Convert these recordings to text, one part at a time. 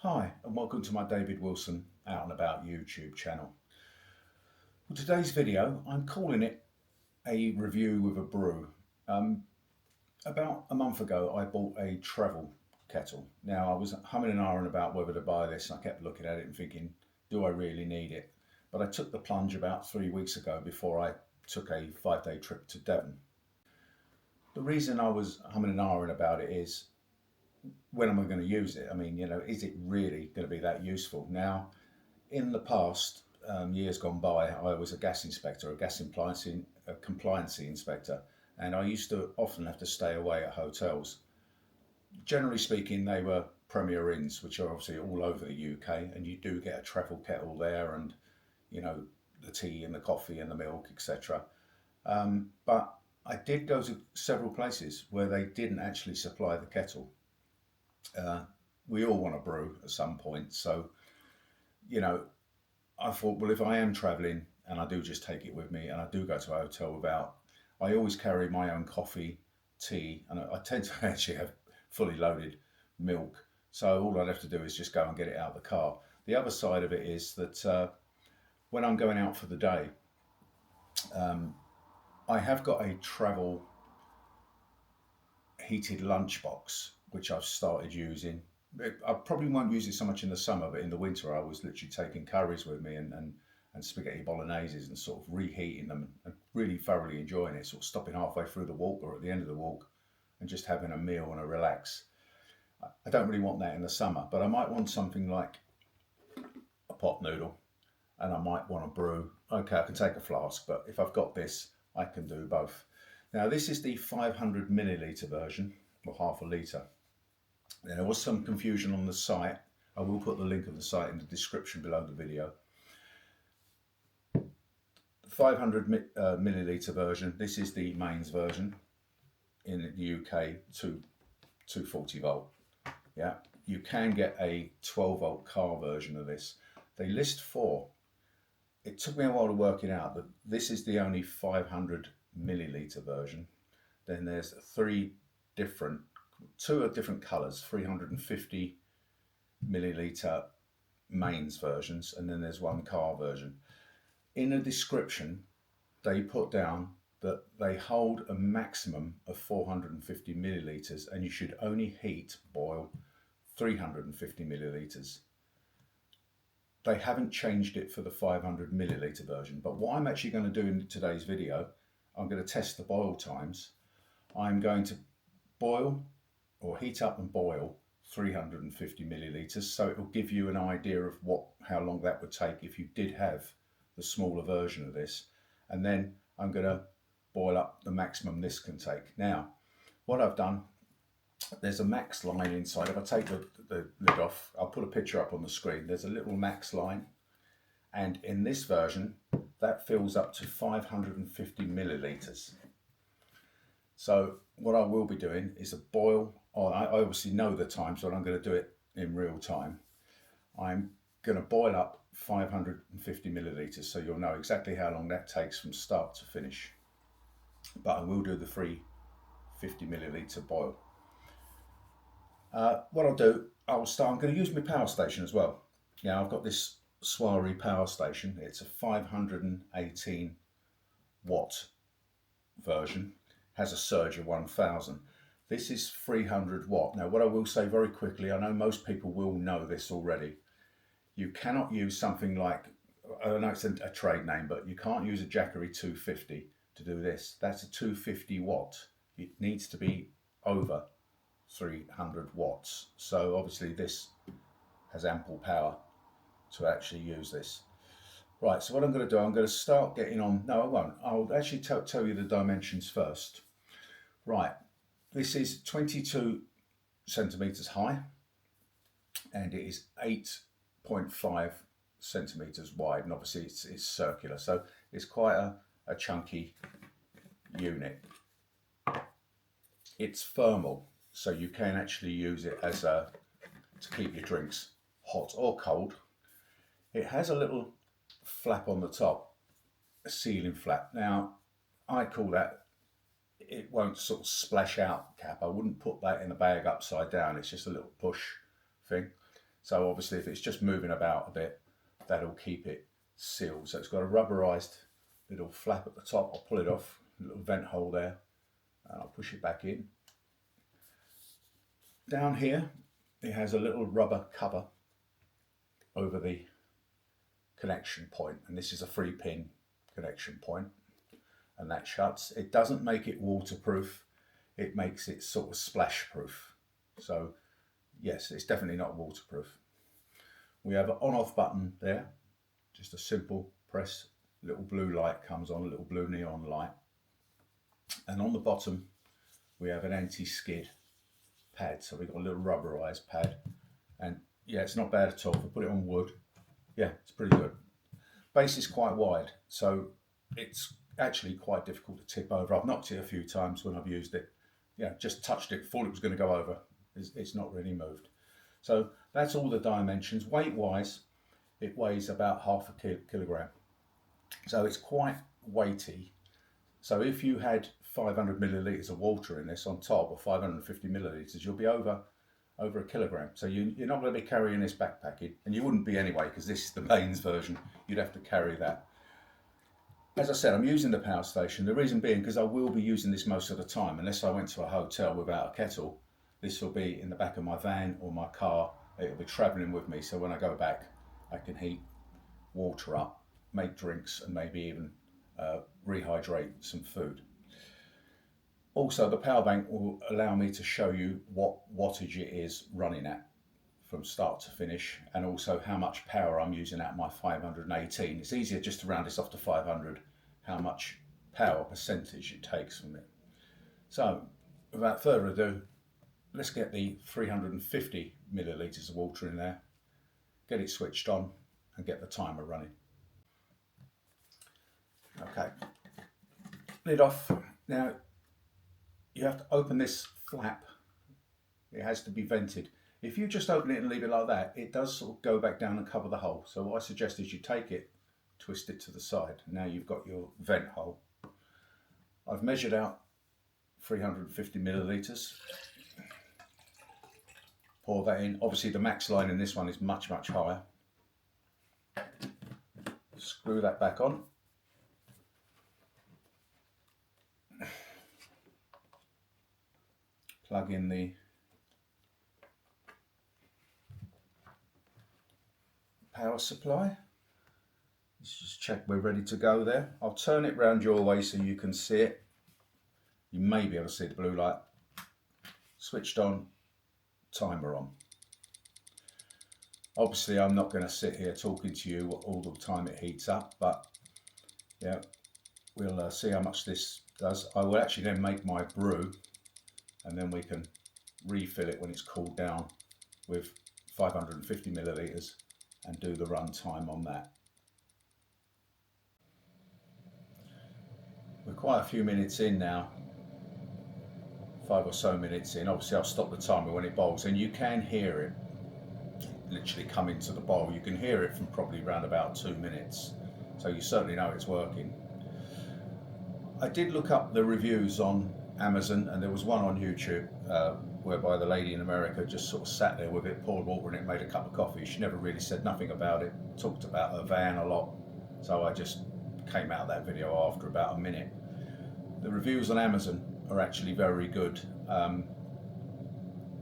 Hi, and welcome to my David Wilson Out and About YouTube channel. For today's video, I'm calling it a review with a brew. Um, about a month ago, I bought a travel kettle. Now, I was humming and ahhing about whether to buy this, and I kept looking at it and thinking, do I really need it? But I took the plunge about 3 weeks ago before I took a 5-day trip to Devon. The reason I was humming and ahhing about it is, when am I going to use it? I mean, is it really going to be that useful? Now, in the past, years gone by, I was a gas inspector, a gas compliance inspector, and I used to often have to stay away at hotels. Generally speaking, they were Premier Inns, which are obviously all over the UK, and you do get a travel kettle there, and you know the tea and the coffee and the milk, etc. But I did go to several places where they didn't actually supply the kettle. Uh, we all want to brew at some point, so you know I thought, well, if I am travelling and I do just take it with me and I do go to a hotel without, I always carry my own coffee, tea, and I tend to actually have fully loaded milk. So all I'd have to do is just go and get it out of the car. The other side of it is that when I'm going out for the day, um, I have got a travel heated lunchbox, which I've started using. I probably won't use it so much in the summer, but in the winter, I was literally taking curries with me and spaghetti bologneses and sort of reheating them and really thoroughly enjoying it, sort of stopping halfway through the walk or at the end of the walk and just having a meal and a relax. I don't really want that in the summer, but I might want something like a pot noodle and I might want a brew. Okay, I can take a flask, but if I've got this, I can do both. Now, this is the 500 milliliter version, or half a litre. There was some confusion on the site. I will put the link of the site in the description below the video. 500 milliliter version, this is the mains version in the UK, 240 volt. Yeah, you can get a 12 volt car version of this. They list four. It took me a while to work it out, but this is the only 500 milliliter version. Then there's two are different colors, 350 milliliter mains versions, and then there's one car version. In the description, they put down that they hold a maximum of 450 milliliters and you should only boil 350 milliliters. They haven't changed it for the 500 milliliter version, but what I'm actually going to do in today's video, I'm going to test the boil times. I'm going to boil or heat up and boil 350 milliliters, so it will give you an idea of how long that would take if you did have the smaller version of this. And then I'm going to boil up the maximum this can take. Now, what I've done, there's a max line inside. If I take the lid off, I'll put a picture up on the screen. There's a little max line, and in this version, that fills up to 550 milliliters. So what I will be doing is a boil. I obviously know the time, so I'm going to do it in real time. I'm going to boil up 550 milliliters, so you'll know exactly how long that takes from start to finish. But I will do the 350 milliliter boil. What I'll do, I'm going to use my power station as well. Now I've got this Rauwseul power station. It's a 518 watt version. Has a surge of 1000. This is 300 watt. Now what I will say very quickly, I know most people will know this already. You cannot use something like, I know it's a trade name, but you can't use a Jackery 250 to do this. That's a 250 watt. It needs to be over 300 watts. So obviously this has ample power to actually use this. Right, so what I'm going to do, I'm going to start getting on. No, I won't. I'll actually tell you the dimensions first. Right, this is 22 centimeters high and it is 8.5 centimeters wide, and obviously it's circular, so it's quite a chunky unit. It's thermal, so you can actually use it as to keep your drinks hot or cold. It has a little flap on the top, a sealing flap. Now I call that, it won't sort of splash out cap. I wouldn't put that in a bag upside down. It's just a little push thing. So obviously if it's just moving about a bit, that'll keep it sealed. So it's got a rubberized little flap at the top. I'll pull it off, a little vent hole there, and I'll push it back in. Down here, it has a little rubber cover over the connection point, and this is a 3-pin connection point, and that shuts. It doesn't make it waterproof, it makes it sort of splash proof. So yes, it's definitely not waterproof. We have an on-off button there, just a simple press, little blue light comes on, a little blue neon light, and on the bottom we have an anti-skid pad. So we've got a little rubberized pad, and yeah, it's not bad at all. If I put it on wood, yeah, it's pretty good. Base is quite wide, so it's actually quite difficult to tip over. I've knocked it a few times when I've used it. Yeah, just touched it, thought it was going to go over. It's not really moved. So that's all the dimensions. Weight wise, it weighs about half a kilogram. So it's quite weighty. So if you had 500 millilitres of water in this on top, or 550 millilitres, you'll be over a kilogram. So you're not going to be carrying this backpacking, and you wouldn't be anyway, because this is the mains version. You'd have to carry that. As I said, I'm using the power station. The reason being because I will be using this most of the time. Unless I went to a hotel without a kettle, this will be in the back of my van or my car. It'll be travelling with me, so when I go back, I can heat water up, make drinks, and maybe even rehydrate some food. Also, the power bank will allow me to show you what wattage it is running at from start to finish, and also how much power I'm using at my 518. It's easier just to round this off to 500, how much power percentage it takes from it. So, without further ado, let's get the 350 millilitres of water in there, get it switched on, and get the timer running. Okay, lid off. Now, you have to open this flap. It has to be vented. If you just open it and leave it like that, it does sort of go back down and cover the hole. So what I suggest is you take it, twist it to the side. Now you've got your vent hole. I've measured out 350 millilitres. Pour that in. Obviously the max line in this one is much, much higher. Screw that back on. Plug in the power supply. Let's just check we're ready to go there. I'll turn it round your way so you can see it. You may be able to see the blue light. Switched on, timer on. Obviously I'm not going to sit here talking to you all the time it heats up, but yeah, we'll see how much this does. I will actually then make my brew, and then we can refill it when it's cooled down with 550 millilitres and do the run time on that. We're quite a few minutes in now, 5 or so minutes in. Obviously I'll stop the timer when it boils, and you can hear it literally come into the bowl. You can hear it from probably around about 2 minutes, so you certainly know it's working. I did look up the reviews on Amazon, and there was one on YouTube whereby the lady in America just sort of sat there with it, poured water in it, made a cup of coffee. She never really said nothing about it, talked about her van a lot, so I just came out of that video after about a minute. The reviews on Amazon are actually very good,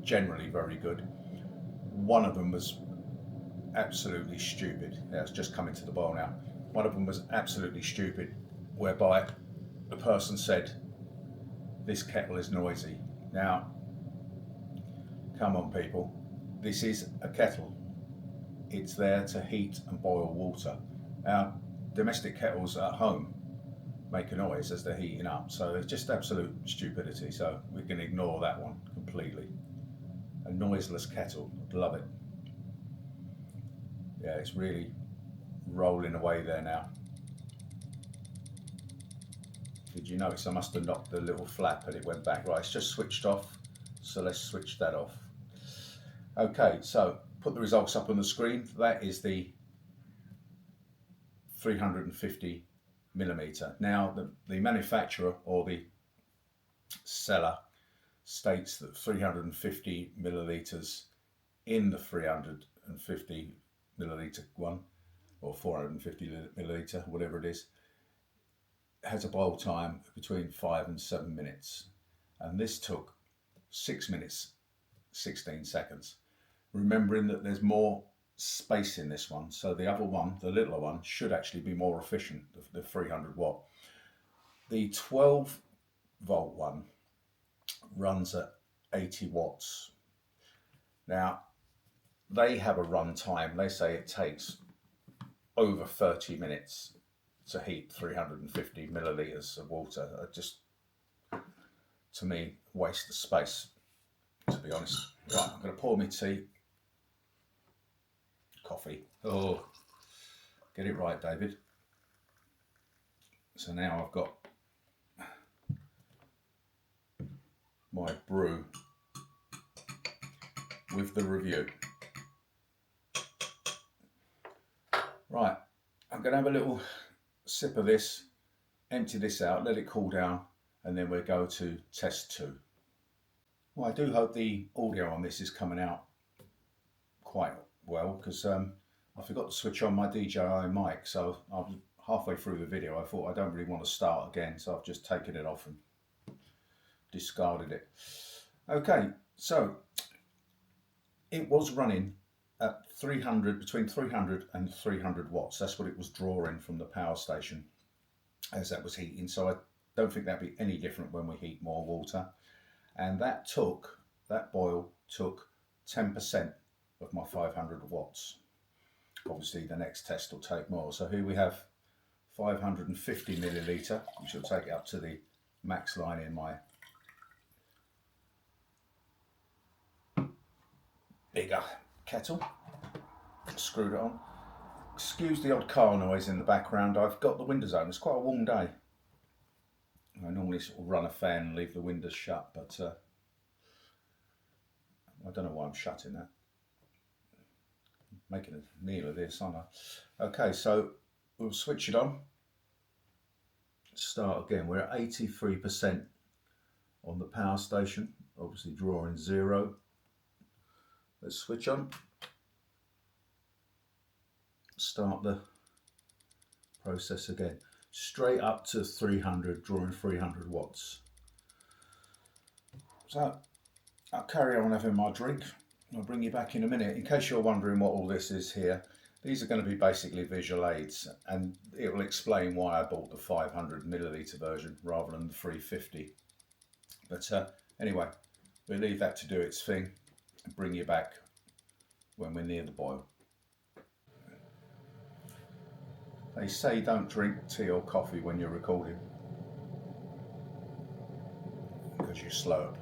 generally very good. One of them was absolutely stupid. Yeah, it's just coming to the boil now. One of them was absolutely stupid, whereby the person said, "This kettle is noisy." Now, come on people, this is a kettle. It's there to heat and boil water. Now, domestic kettles at home make a noise as they're heating up, so it's just absolute stupidity, so we can ignore that one completely. A noiseless kettle, I'd love it. Yeah, it's really rolling away there now. Did you notice I must have knocked the little flap and it went back? Right, it's just switched off, so let's switch that off. Okay, so put the results up on the screen. That is the 350 millimeter. Now, the manufacturer or the seller states that 350 milliliters in the 300 350 milliliter one, or 450 milliliter, whatever it is, has a boil time between 5 and 7 minutes. And this took 6 minutes, 16 seconds. Remembering that there's more space in this one, so the other one, the littler one, should actually be more efficient, the 300 watt. The 12 volt one runs at 80 watts. Now, they have a run time. They say it takes over 30 minutes to heat 350 milliliters of water. Just, to me, waste of space, to be honest. Right, I'm going to pour me tea. Coffee. Oh, get it right, David. So now I've got my brew with the review. Right, I'm going to have a little sip of this, empty this out, let it cool down, and then we'll go to test 2. Well, I do hope the audio on this is coming out quite well, because I forgot to switch on my DJI mic, so I was halfway through the video. I thought I don't really want to start again, so I've just taken it off and discarded it. Okay, so it was running at 300, between 300 and 300 watts. That's what it was drawing from the power station as that was heating. So I don't think that'd be any different when we heat more water. And that boil took 10% of my 500 watts. Obviously the next test will take more. So here we have 550 milliliter, which will take it up to the max line in my bigger kettle. Screwed it on. Excuse the odd car noise in the background. I've got the windows open. It's quite a warm day. I normally sort of run a fan and leave the windows shut, but I don't know why I'm shutting that. I'm making a meal of this, aren't I? Okay, so we'll switch it on. Start again. We're at 83% on the power station, obviously drawing 0. Let's switch on. Start the process again. Straight up to 300, drawing 300 watts. So I'll carry on having my drink. I'll bring you back in a minute. In case you're wondering what all this is here, these are going to be basically visual aids, and it will explain why I bought the 500 milliliter version rather than the 350. But anyway, we'll leave that to do its thing and bring you back when we're near the boil. They say don't drink tea or coffee when you're recording because you slurp,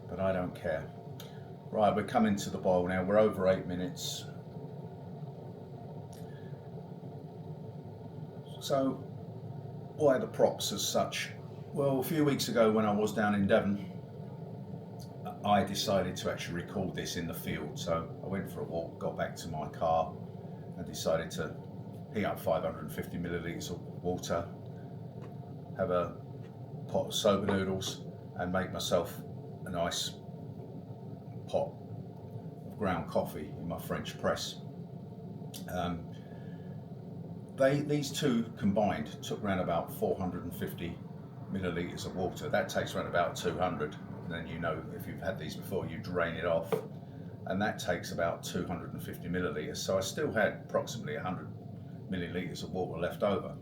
but I don't care. Right, we're coming to the boil now. We're over 8 minutes. So why the props as such? Well, a few weeks ago when I was down in Devon, I decided to actually record this in the field. So I went for a walk, got back to my car and decided to heat up 550 milliliters of water, have a pot of soba noodles and make myself a nice pot of ground coffee in my French press. These two combined took around about 450 milliliters of water. That takes around about 200, and then, you know, if you've had these before, you drain it off, and that takes about 250 milliliters. So I still had approximately 100 milliliters of water left over.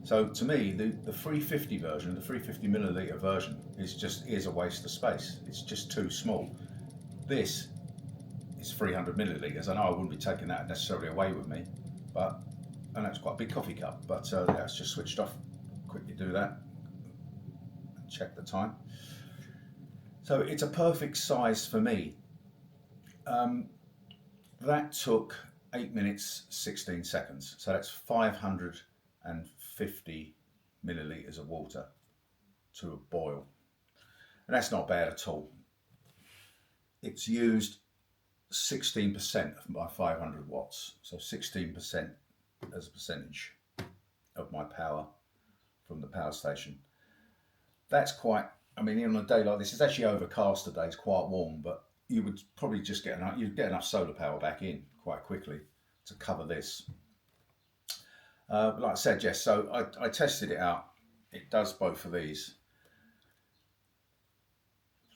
So to me, the 350 version, the 350 milliliter version, is a waste of space. It's just too small. This is 300 milliliters. I know I wouldn't be taking that necessarily away with me, but, and that's quite a big coffee cup, but yeah, it's just switched off. Quickly do that, check the time. So it's a perfect size for me. That took 8 minutes 16 seconds, so that's 550 milliliters of water to a boil, and that's not bad at all. It's used 16% of my 500 watts, so 16% as a percentage of my power from the power station. That's quite, I mean, on a day like this, it's actually overcast today, it's quite warm, but you would probably just you'd get enough solar power back in quite quickly to cover this. But like I said, yes, so I tested it out. It does both of these.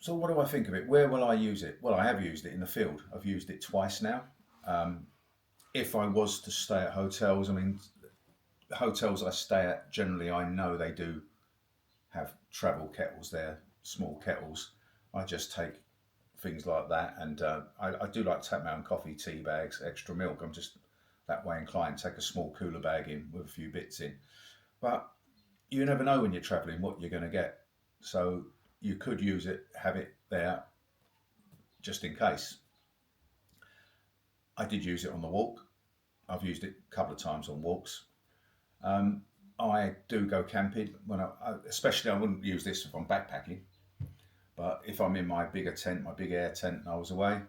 So what do I think of it? Where will I use it? Well, I have used it in the field. I've used it twice now. If I was to stay at hotels, I mean, hotels I stay at, generally I know they do have travel kettles there, small kettles. I just take things like that, and I do like to take my own coffee, tea bags, extra milk. I'm just that way inclined. Take a small cooler bag in with a few bits in. But you never know when you're travelling what you're going to get. So you could use it, have it there just in case. I did use it on the walk. I've used it a couple of times on walks. I do go camping especially I wouldn't use this if I'm backpacking, but if I'm in my bigger tent, my big air tent, and I was away,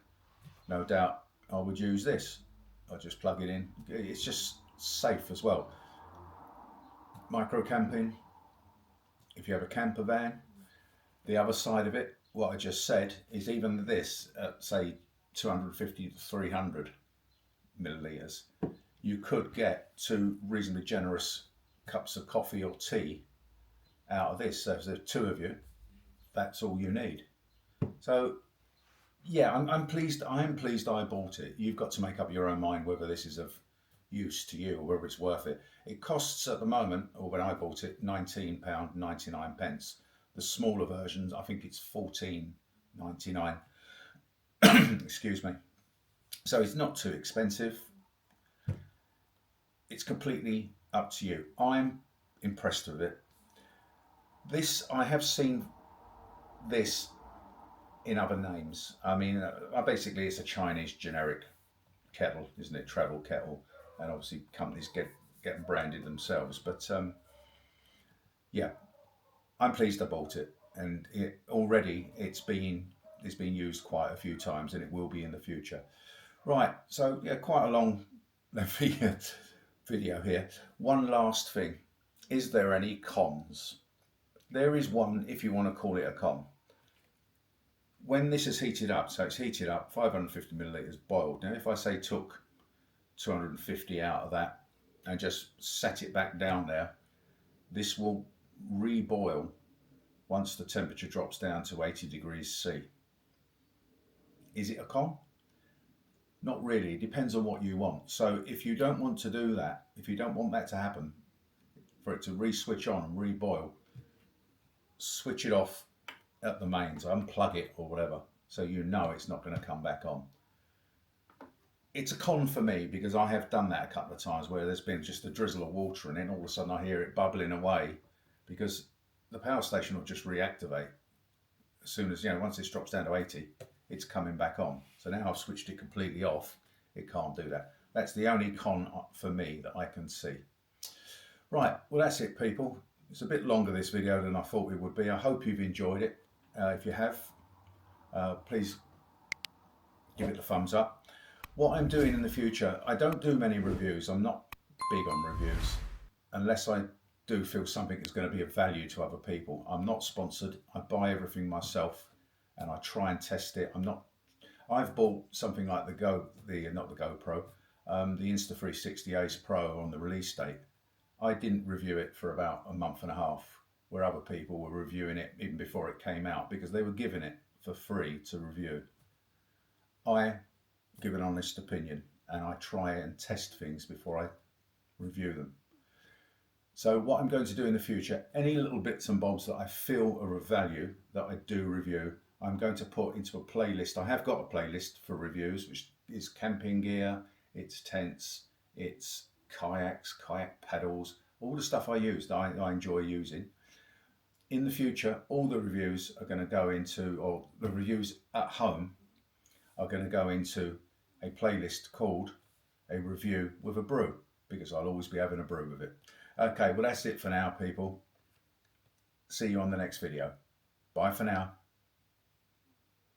no doubt I would use this. I just plug it in. It's just safe as well. Micro camping, if you have a camper van. The other side of it, what I just said, is even this at say 250 to 300 millilitres, you could get 2 reasonably generous cups of coffee or tea out of this. So if there's 2 of you, that's all you need. So yeah, I'm pleased. I am pleased I bought it. You've got to make up your own mind whether this is of use to you or whether it's worth it. It costs at the moment, or when I bought it, £19.99. The smaller versions, I think it's £14.99. Excuse me. So it's not too expensive. It's completely up to you. I'm impressed with it. This, I have seen this in other names. I mean, basically it's a Chinese generic kettle, isn't it? Travel kettle. And obviously companies get branded themselves. But yeah, I'm pleased I bought it. And it's been used quite a few times, and it will be in the future. Right, so yeah, quite a long video here. One last thing. Is there any cons? There is one, if you want to call it a con. When this is heated up, so it's heated up, 550 millilitres boiled. Now if I say took 250 out of that and just set it back down there, this will reboil once the temperature drops down to 80 degrees C. Is it a con? Not really. It depends on what you want. So if you don't want to do that, if you don't want that to happen, for it to re-switch on and reboil, switch it off at the mains, unplug it or whatever, so you know it's not going to come back on. It's a con for me because I have done that a couple of times where there's been just a drizzle of water and then all of a sudden I hear it bubbling away because the power station will just reactivate as soon as, once this drops down to 80, it's coming back on. So now I've switched it completely off. It can't do that. That's the only con for me that I can see. Right, well that's it people. It's a bit longer this video than I thought it would be. I hope you've enjoyed it. If you have, please give it a thumbs up. What I'm doing in the future, I don't do many reviews. I'm not big on reviews unless I do feel something is going to be of value to other people. I'm not sponsored. I buy everything myself and I try and test it. I've bought something like the Insta360 Ace Pro on the release date. I didn't review it for about a month and a half, where other people were reviewing it even before it came out because they were giving it for free to review. I give an honest opinion and I try and test things before I review them. So what I'm going to do in the future, any little bits and bobs that I feel are of value that I do review, I'm going to put into a playlist. I have got a playlist for reviews, which is camping gear, it's tents, it's kayaks, kayak paddles, all the stuff I use that I enjoy using. In the future, all the reviews are going to go into, or the reviews at home are going to go into a playlist called A Review with a Brew, because I'll always be having a brew with it. Okay, well that's it for now people. See you on the next video. Bye for now.